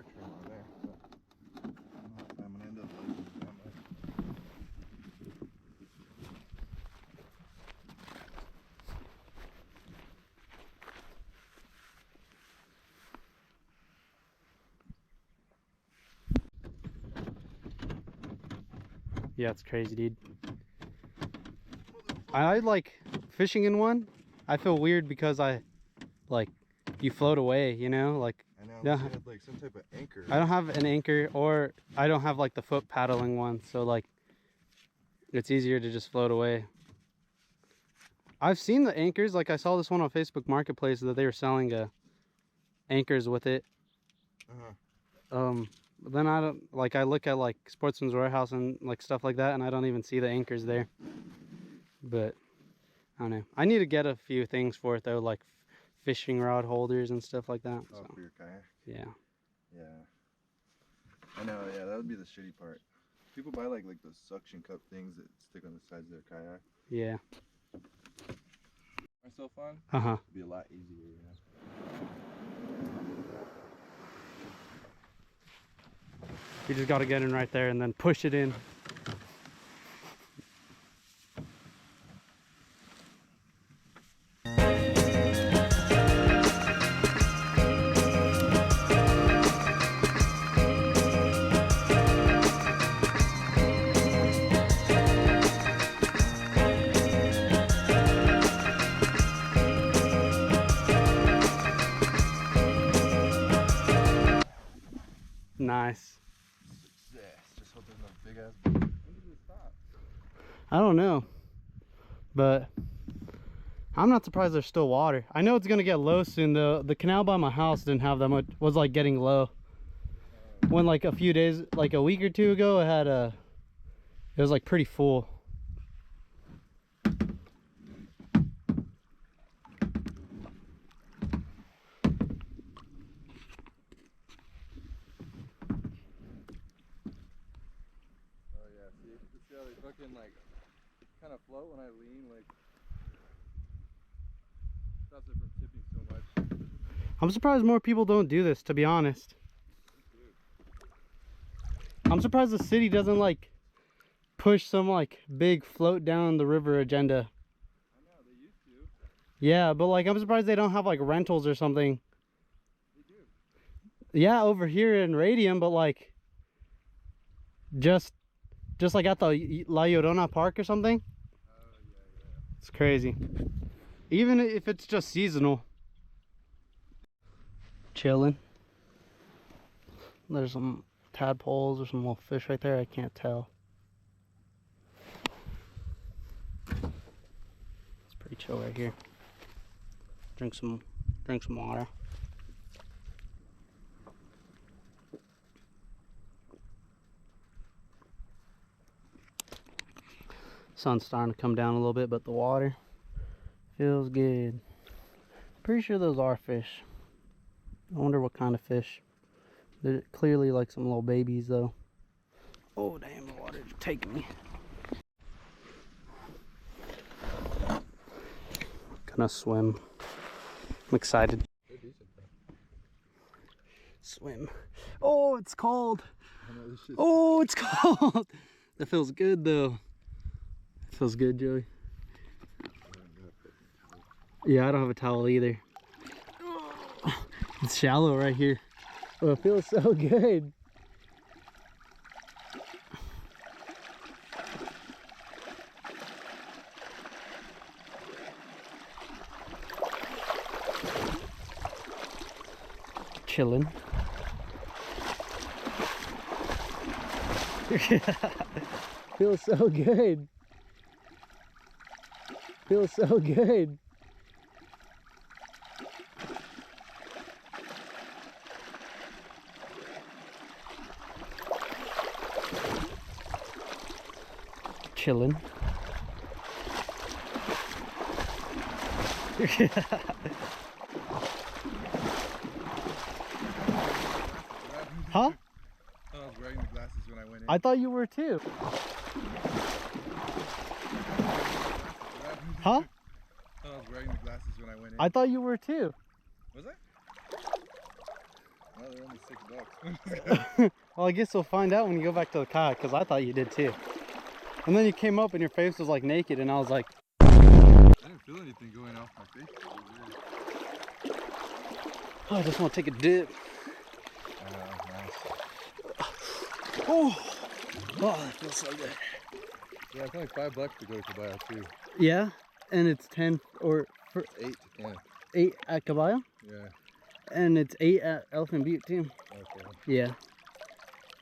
car trim on there. So I don't know if I'm gonna end up losing that much. Yeah, it's crazy, dude. I like fishing in one. I feel weird because you float away, you know, like. I know. Yeah. You had like some type of anchor. I don't have an anchor, or I don't have like the foot paddling one, so like it's easier to just float away. I've seen the anchors, like I saw this one on Facebook Marketplace that they were selling anchors with it. But then I don't like, I look at like Sportsman's Warehouse and like stuff like that, and I don't even see the anchors there. But I don't know. I need to get a few things for it though, like fishing rod holders and stuff like that. Oh, So. for your kayak? Yeah. Yeah. I know, yeah, that would be the shitty part. People buy like those suction cup things that stick on the sides of their kayak. Yeah. Are so fun? Uh-huh. It'd be a lot easier, you know. You just got to get in right there and then push it in. Nice. Success. Just hope there's no big ass. When did it stop? I don't know, but I'm not surprised there's still water. I know it's gonna get low soon though. The canal by my house didn't have that much, was like getting low. When like a few days, like a week or two ago, it was like pretty full. Oh yeah, see how they fucking like kind of float when I lean, like stops it from tipping so much. I'm surprised more people don't do this, to be honest. I'm surprised the city doesn't like push some like big float down the river agenda. I know, they used to. Yeah, but like I'm surprised they don't have like rentals or something. They do. Yeah, over here in Radium, but like just like at the La Llorona Park or something. Oh yeah. It's crazy. Even if it's just seasonal. Chilling. There's some tadpoles or some little fish right there. I can't tell. It's pretty chill right here. Drink some water. Sun's starting to come down a little bit, but the water feels good. Pretty sure those are fish. I wonder what kind of fish. They're clearly like some little babies though. Oh damn, the water's taking me. Gonna swim. I'm excited. Swim. Oh, it's cold. Oh, it's cold. That feels good though. It feels good, Joey. Yeah, I don't have a towel either. It's shallow right here. Oh, it feels so good. Chilling. Feels so good. Feels so good. Chilling. Huh? I was wearing the glasses when I went in. I thought you were too. Huh? I was wearing the glasses when I went in. I thought you were too. Was I? Well, they're only $6. Well, I guess we'll find out when you go back to the kayak, because I thought you did too. And then you came up and your face was like naked, and I was like, I didn't feel anything going off my face. oh, I just want to take a dip. Nice. Oh, that feels so good. Yeah, it's only $5 to go to Caballo too. Yeah, and it's 10 or for 8 to 10. 8 at Caballo, Yeah. and it's 8 at Elephant Butte too. Okay. Yeah.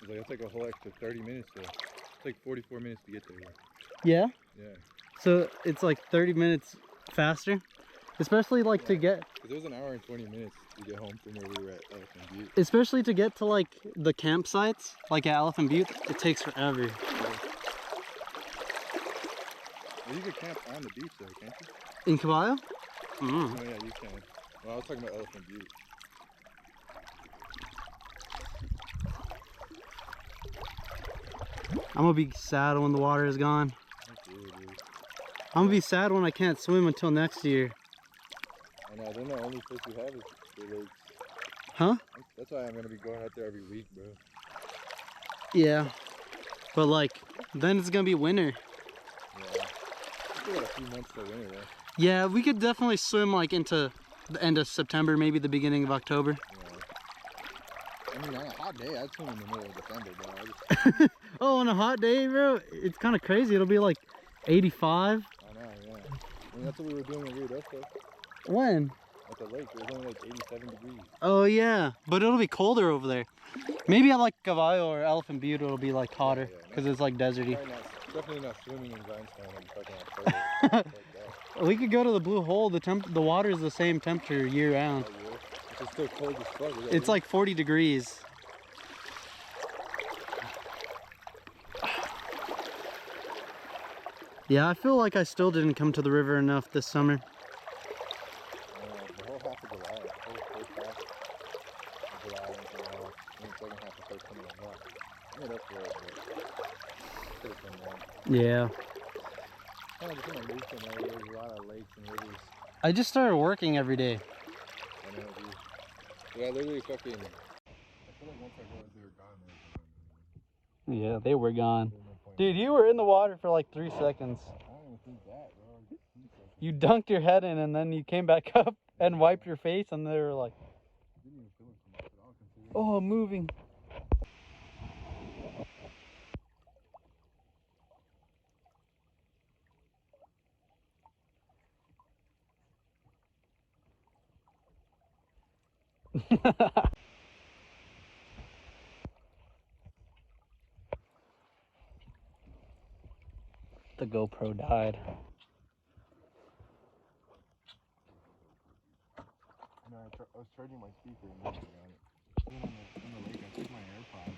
It's like, it'll take a whole extra 30 minutes to, it's like 44 minutes to get there. Yeah. Yeah. So it's like 30 minutes faster, especially like to get. Because it was an hour and 20 minutes to get home from where we were at Elephant Butte. Especially to get to like the campsites, like at Elephant Butte, it takes forever. Yeah. Well, you could camp on the beach though, can't you? In Caballo? Oh yeah, you can. Well, I was talking about Elephant Butte. I'm gonna be sad when the water is gone. That's weird, dude. I'm gonna be sad when I can't swim until next year. I know, they're the only place we have is the lakes. Huh? That's why I'm gonna be going out there every week, bro. Yeah. But like, then it's gonna be winter. Yeah. Still got a few months till winter, though. Yeah, we could definitely swim like into the end of September, maybe the beginning of October. Yeah. I mean, on a hot day, I'd swim in the middle of December, bro. I just... Oh, on a hot day, bro, it's kind of crazy. It'll be like 85. I know, yeah. I mean, that's what we were doing in Rio Grande. When? At the lake, it was only like 87 degrees. Oh yeah, but it'll be colder over there. Maybe at like Caballo or Elephant Butte it'll be like hotter because it's like deserty. Definitely not swimming in grindstone in fucking October. Like that. We could go to the Blue Hole. The water is the same temperature year round. Oh, yeah. It's still cold as fuck. It's like 40 degrees. Yeah, I feel like I still didn't come to the river enough this summer. The whole half of July, the whole first half of July and the second half of first coming up. I made up for it, but could have been more. Yeah. Kind of just in a loop, you know, there's a lot of lakes and rivers. I just started working every day. I know, dude. Yeah, literally fucking. I feel like once I realized they were gone, they were gone. Yeah, they were gone. There's no point. Dude, you were in the water for like 3 seconds. I don't even think that, bro. You dunked your head in and then you came back up and wiped your face and they were like, I didn't even feel it so much at all. Considering. oh, I'm moving. The GoPro died. No, I was charging my speaker and nothing on it. Even on the lake, I took my AirPods.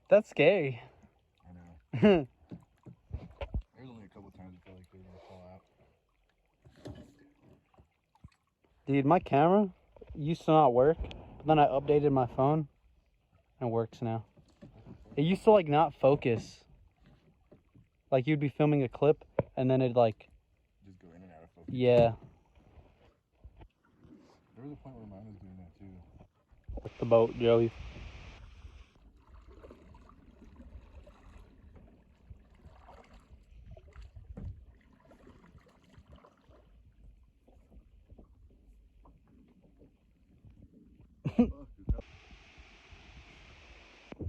That's scary. I know. There's only a couple times I feel like they're gonna fall out. Dude, my camera used to not work, but then I updated my phone and it works now. It used to like not focus. Like you'd be filming a clip and then it'd like... Just go in and out of focus. Yeah. There was a point where mine was doing that too. With the boat, Joey.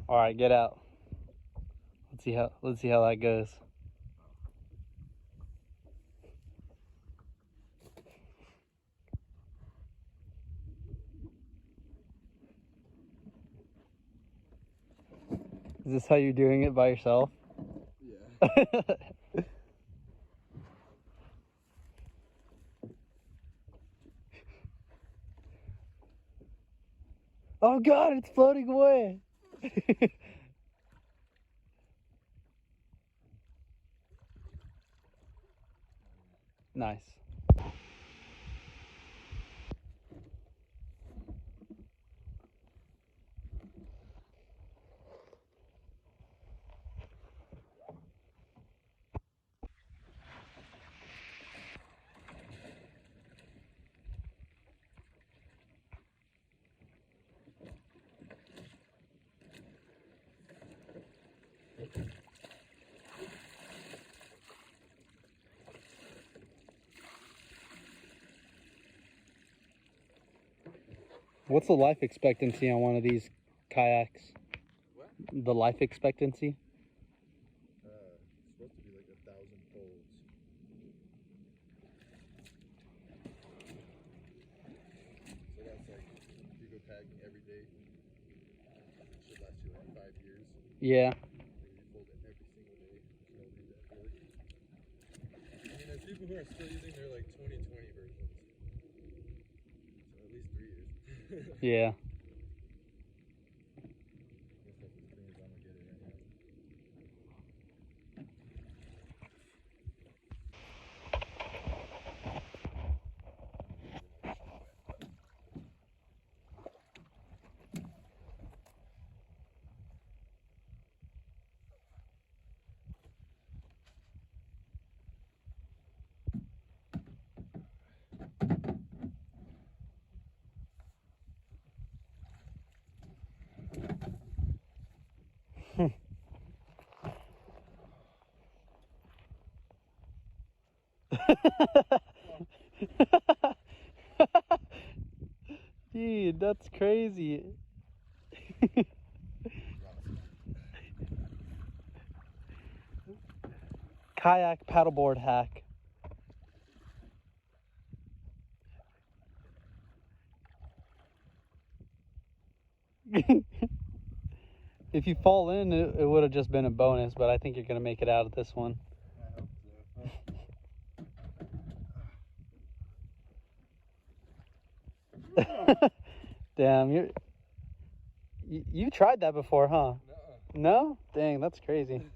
All right, get out. Let's see how that goes. Is this how you're doing it by yourself? Yeah. Oh God, it's floating away. Nice. What's the life expectancy on one of these kayaks? What? The life expectancy? It's supposed to be like 1,000 folds. So that's like, if you go kayaking every day, it should last you like 5 years. Yeah. Maybe you fold it every single day. So it'll be that good. I mean, there's people who are still using their like 2020 versions. So at least 3 years. Yeah. I guess that's as clean as I'm gonna get it right now. Dude, that's crazy. Kayak paddleboard hack. If you fall in, it would have just been a bonus, but I think you're going to make it out of this one. I hope so. Damn, you tried that before, huh? Nuh-uh. No? Dang, that's crazy.